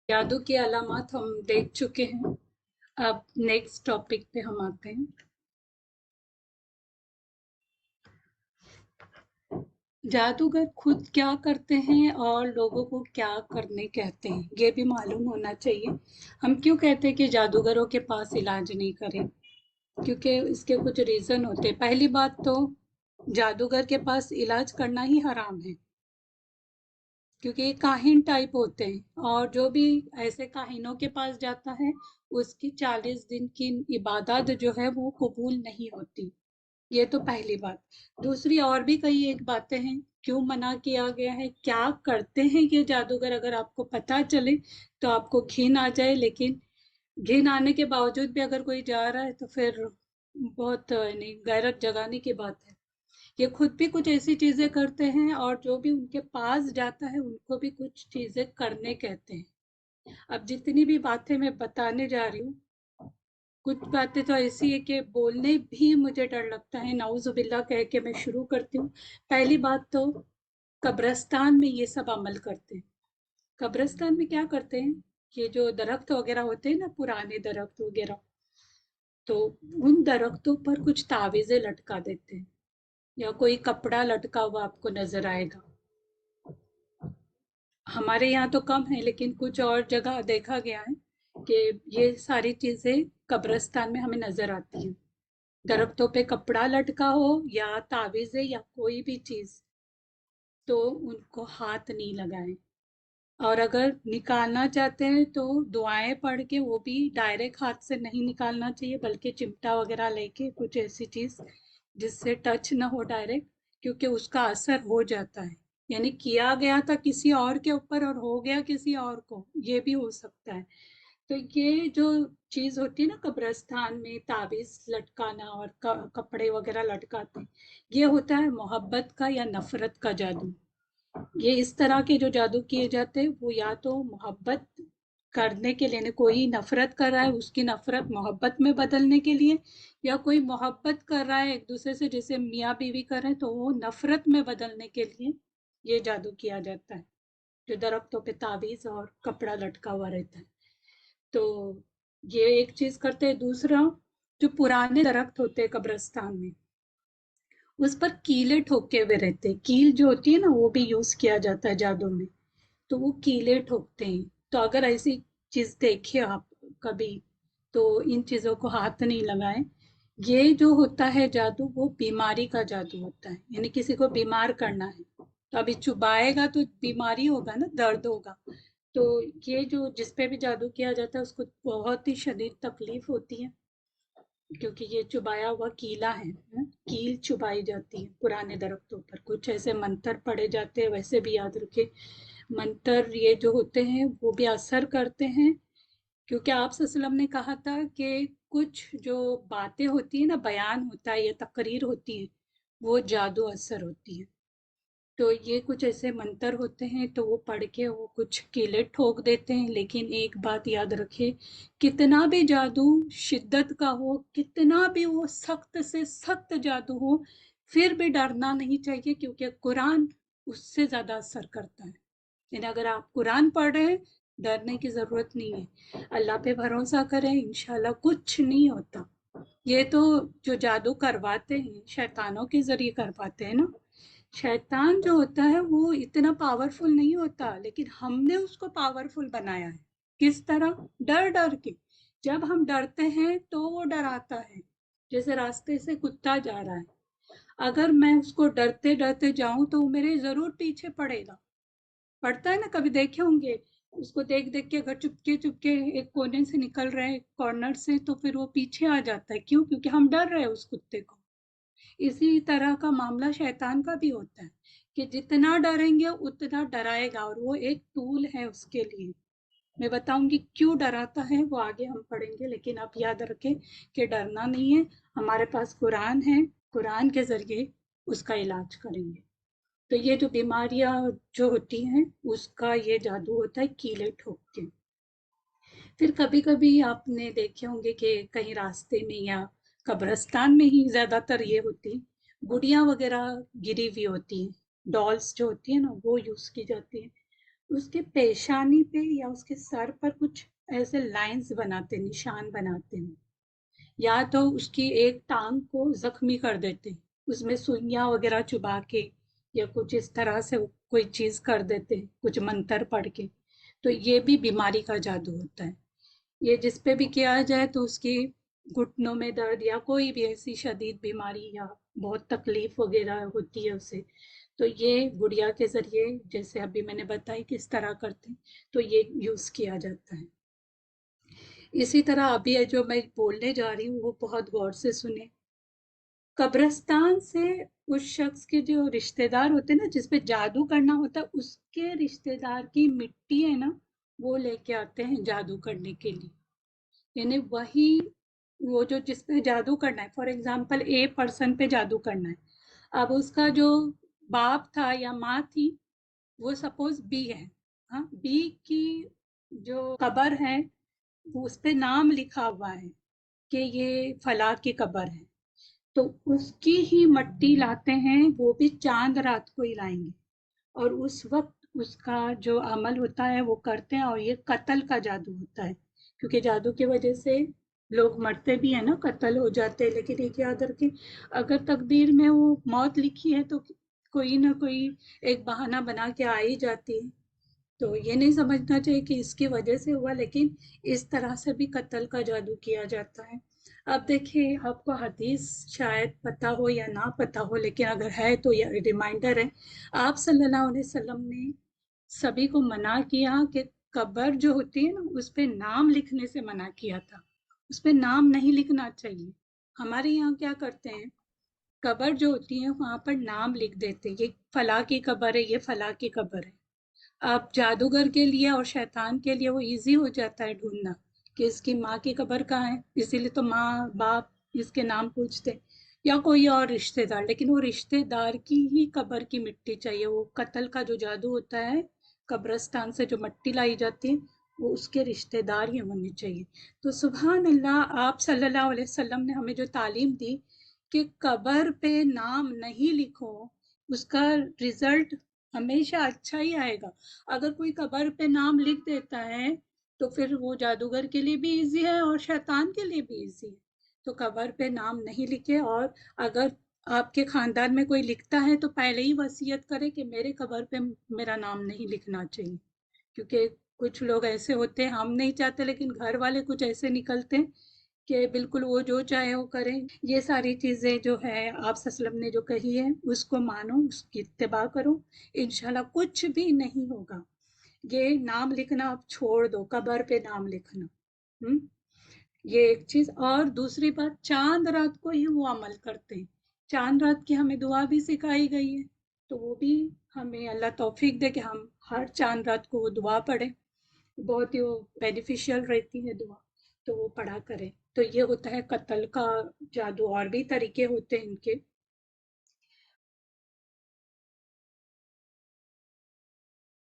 जादू की अलामत हम देख चुके हैं। अब नेक्स्ट टॉपिक पे हम आते हैं। जादूगर खुद क्या करते हैं और लोगों को क्या करने कहते हैं, ये भी मालूम होना चाहिए। हम क्यों कहते हैं कि जादूगरों के पास इलाज नहीं करें? क्योंकि इसके कुछ रीजन होते हैं। पहली बात तो जादूगर के पास इलाज करना ही हराम है, क्योंकि ये काहिन टाइप होते हैं और जो भी ऐसे काहिनों के पास जाता है उसकी 40 दिन की इबादत जो है वो कबूल नहीं होती। ये तो पहली बात। दूसरी और भी कई एक बातें हैं क्यों मना किया गया है, क्या करते हैं ये जादूगर, अगर आपको पता चले तो आपको घिन आ जाए। लेकिन घिन आने के बावजूद भी अगर कोई जा रहा है तो फिर बहुत नहीं, गैरत जगाने की बात है। ये खुद भी कुछ ऐसी चीजें करते हैं और जो भी उनके पास जाता है उनको भी कुछ चीजें करने कहते हैं। अब जितनी भी बातें मैं बताने जा रही हूँ, कुछ बातें तो ऐसी है कि बोलने भी मुझे डर लगता है। नाउजुबिल्ला कह के मैं शुरू करती हूँ। पहली बात तो कब्रिस्तान में ये सब अमल करते हैं। कब्रिस्तान में क्या करते हैं, ये जो दरख्त वगैरह होते हैं ना, पुराने दरख्त वगैरह, तो उन दरख्तों पर कुछ तावीजें लटका देते हैं या कोई कपड़ा लटका हुआ आपको नजर आएगा। हमारे यहाँ तो कम है, लेकिन कुछ और जगह देखा गया है कि ये सारी चीजें कब्रिस्तान में हमें नजर आती हैं। दरख्तों पे कपड़ा लटका हो या तावीज़ें या कोई भी चीज, तो उनको हाथ नहीं लगाएं। और अगर निकालना चाहते हैं तो दुआएं पढ़ के, वो भी डायरेक्ट हाथ से नहीं निकालना चाहिए, बल्कि चिमटा वगैरह लेके कुछ ऐसी चीज जिससे टच ना हो डायरेक्ट, क्योंकि उसका असर हो जाता है। यानी किया गया था किसी और के ऊपर और हो गया किसी और को, ये भी हो सकता है। तो ये जो चीज होती है ना कब्रिस्तान में ताबीज लटकाना और कपड़े वगैरह लटकाते हैं, ये होता है मोहब्बत का या नफरत का जादू। ये इस तरह के जो जादू किए जाते हैं वो या तो मोहब्बत करने के लिए, कोई नफरत कर रहा है उसकी नफरत मोहब्बत में बदलने के लिए, या कोई मोहब्बत कर रहा है एक दूसरे से जैसे मियाँ बीवी कर रहे हैं तो वो नफरत में बदलने के लिए ये जादू किया जाता है। जो दरख्तों पे ताबीज और कपड़ा लटका हुआ रहता है, तो ये एक चीज करते हैं। दूसरा, जो पुराने दरख्त होते हैं कब्रिस्तान में, उस पर कीले ठोके हुए रहते हैं। कील जो होती है ना, वो भी यूज किया जाता है जादू में। तो वो कीले ठोकते हैं। तो अगर ऐसी चीज देखे आप कभी, तो इन चीजों को हाथ नहीं लगाएं। ये जो होता है जादू, वो बीमारी का जादू होता है, यानी किसी को बीमार करना है तो अभी चुबाएगा तो बीमारी होगा ना, दर्द होगा। तो ये जो जिस पे भी जादू किया जाता है उसको बहुत ही शदीद तकलीफ होती है, क्योंकि ये चुबाया हुआ कीला है। कील चुबाई जाती है पुराने दरख्तों पर, कुछ ऐसे मंत्र पढ़े जाते हैं। वैसे भी याद रखे, मंत्र ये जो होते हैं वो भी असर करते हैं, क्योंकि आप सल्लम ने कहा था कि कुछ जो बातें होती है ना, बयान होता है या तकरीर होती है, वो जादू असर होती है। तो ये कुछ ऐसे मंत्र होते हैं, तो वो पढ़ के वो कुछ कीले ठोक देते हैं। लेकिन एक बात याद रखे, कितना भी जादू शिद्दत का हो, कितना भी वो सख्त से सख्त जादू हो, फिर भी डरना नहीं चाहिए, क्योंकि कुरान उससे ज्यादा असर करता है। यानी अगर आप कुरान पढ़ रहे हैं, डरने की जरूरत नहीं है। अल्लाह पे भरोसा करें, इंशाल्लाह कुछ नहीं होता। ये तो जो जादू करवाते हैं शैतानों के जरिए करवाते हैं ना। शैतान जो होता है वो इतना पावरफुल नहीं होता, लेकिन हमने उसको पावरफुल बनाया है। किस तरह? डर डर के। जब हम डरते हैं तो वो डराता है। जैसे रास्ते से कुत्ता जा रहा है, अगर मैं उसको डरते डरते जाऊं तो वो मेरे जरूर पीछे पड़ेगा। पड़ता है ना, कभी देखे होंगे। उसको देख देख के अगर चुपके चुपके एक कोने से निकल रहे हैं, कॉर्नर से, तो फिर वो पीछे आ जाता है। क्यों? क्योंकि हम डर रहे हैं उस कुत्ते को। इसी तरह का मामला शैतान का भी होता है कि जितना डरेंगे उतना डराएगा, और वो एक टूल है उसके लिए। मैं बताऊंगी क्यों डराता है, वो आगे हम पढ़ेंगे। लेकिन आप याद रखें कि डरना नहीं है, हमारे पास कुरान है, कुरान के जरिए उसका इलाज करेंगे। तो ये जो बीमारियां जो होती हैं उसका ये जादू होता है, कीले ठोक के। फिर कभी कभी आपने देखे होंगे कि कहीं रास्ते में या कब्रिस्तान में ही ज्यादातर ये होती, गुड़ियां वगैरह गिरी हुई होती हैं। डॉल्स जो होती है ना, वो यूज की जाती है। اس کے پیشانی پہ یا اس کے سر پر کچھ ایسے لائنز بناتے، نشان بناتے ہیں، یا تو اس کی ایک ٹانگ کو زخمی کر دیتے، اس میں سوئیاں وغیرہ چبا کے یا کچھ اس طرح سے کوئی چیز کر دیتے، کچھ منتر پڑھ کے، تو یہ بھی بیماری کا جادو ہوتا ہے۔ یہ جس پہ بھی کیا جائے تو اس کی گھٹنوں میں درد یا کوئی بھی ایسی شدید بیماری یا بہت تکلیف وغیرہ ہوتی ہے اسے، تو یہ گڑیا کے ذریعے جیسے ابھی میں نے بتائی کس طرح کرتے ہیں، تو یہ یوز کیا جاتا ہے۔ اسی طرح ابھی جو میں بولنے جا رہی ہوں وہ بہت غور سے سنیں۔ قبرستان سے اس شخص کے جو رشتہ دار ہوتے ہیں نا، جس پہ جادو کرنا ہوتا ہے، اس کے رشتہ دار کی مٹی ہے نا، وہ لے کے آتے ہیں جادو کرنے کے لیے۔ یعنی وہی وہ جو جس پہ جادو کرنا ہے، فار ایگزامپل اے پرسن پہ جادو کرنا ہے، اب اس کا جو باپ تھا یا ماں تھی وہ سپوز بی ہے، ہاں بی کی جو قبر ہے اس پہ نام لکھا ہوا ہے کہ یہ فلاں کی قبر ہے، تو اس کی ہی مٹی لاتے ہیں، وہ بھی چاند رات کو ہی لائیں گے، اور اس وقت اس کا جو عمل ہوتا ہے وہ کرتے ہیں، اور یہ قتل کا جادو ہوتا ہے، کیونکہ جادو کی وجہ سے لوگ مرتے بھی ہیں نا، قتل ہو جاتے ہیں، لیکن ایک یاد رکھیں اگر تقدیر میں وہ موت لکھی ہے تو کوئی نہ کوئی ایک بہانہ بنا کے آ ہی جاتی ہے، تو یہ نہیں سمجھنا چاہیے کہ اس کی وجہ سے ہوا، لیکن اس طرح سے بھی قتل کا جادو کیا جاتا ہے۔ اب دیکھیں آپ کو حدیث شاید پتا ہو یا نہ پتا ہو، لیکن اگر ہے تو یہ ریمائنڈر ہے، آپ صلی اللہ علیہ وسلم نے سبھی کو منع کیا کہ قبر جو ہوتی ہے نا اس پہ نام لکھنے سے منع کیا تھا، اس پہ نام نہیں لکھنا چاہیے۔ ہمارے یہاں کیا کرتے ہیں، قبر جو ہوتی ہے وہاں پر نام لکھ دیتے، یہ فلاں کی قبر ہے، یہ فلاں کی قبر ہے۔ اب جادوگر کے لیے اور شیطان کے لیے وہ ایزی ہو جاتا ہے ڈھونڈنا کہ اس کی ماں کی قبر کہاں ہے، اسی لیے تو ماں باپ اس کے نام پوچھتے، یا کوئی اور رشتہ دار، لیکن وہ رشتہ دار کی ہی قبر کی مٹی چاہیے۔ وہ قتل کا جو جادو ہوتا ہے، قبرستان سے جو مٹی لائی جاتی ہے وہ اس کے رشتہ دار ہی ہونی چاہیے۔ تو سبحان اللہ، آپ صلی اللہ علیہ وسلم نے ہمیں جو تعلیم دی کہ قبر پہ نام نہیں لکھو، اس کا رزلٹ ہمیشہ اچھا ہی آئے گا۔ اگر کوئی قبر پہ نام لکھ دیتا ہے تو پھر وہ جادوگر کے لیے بھی ایزی ہے اور شیطان کے لیے بھی ایزی ہے۔ تو قبر پہ نام نہیں لکھے، اور اگر آپ کے خاندان میں کوئی لکھتا ہے تو پہلے ہی وصیت کرے کہ میرے قبر پہ میرا نام نہیں لکھنا چاہیے، کیونکہ کچھ لوگ ایسے ہوتے ہیں، ہم نہیں چاہتے لیکن گھر والے کچھ ایسے نکلتے ہیں کہ بالکل وہ جو چاہے وہ کریں۔ یہ ساری چیزیں جو ہے آپ صلی اللہ علیہ وسلم نے جو کہی ہے اس کو مانو، اس کی اتباع کرو، انشاءاللہ کچھ بھی نہیں ہوگا۔ یہ نام لکھنا آپ چھوڑ دو، قبر پہ نام لکھنا، یہ ایک چیز۔ اور دوسری بات، چاند رات کو ہی وہ عمل کرتے ہیں، چاند رات کی ہمیں دعا بھی سکھائی گئی ہے، تو وہ بھی ہمیں اللہ توفیق دے کہ ہم ہر چاند رات کو وہ دعا پڑھیں، بہت ہی وہ بینیفیشیل رہتی ہے دعا، تو وہ پڑھا کریں۔ تو یہ ہوتا ہے قتل کا جادو، اور بھی طریقے ہوتے ہیں ان کے،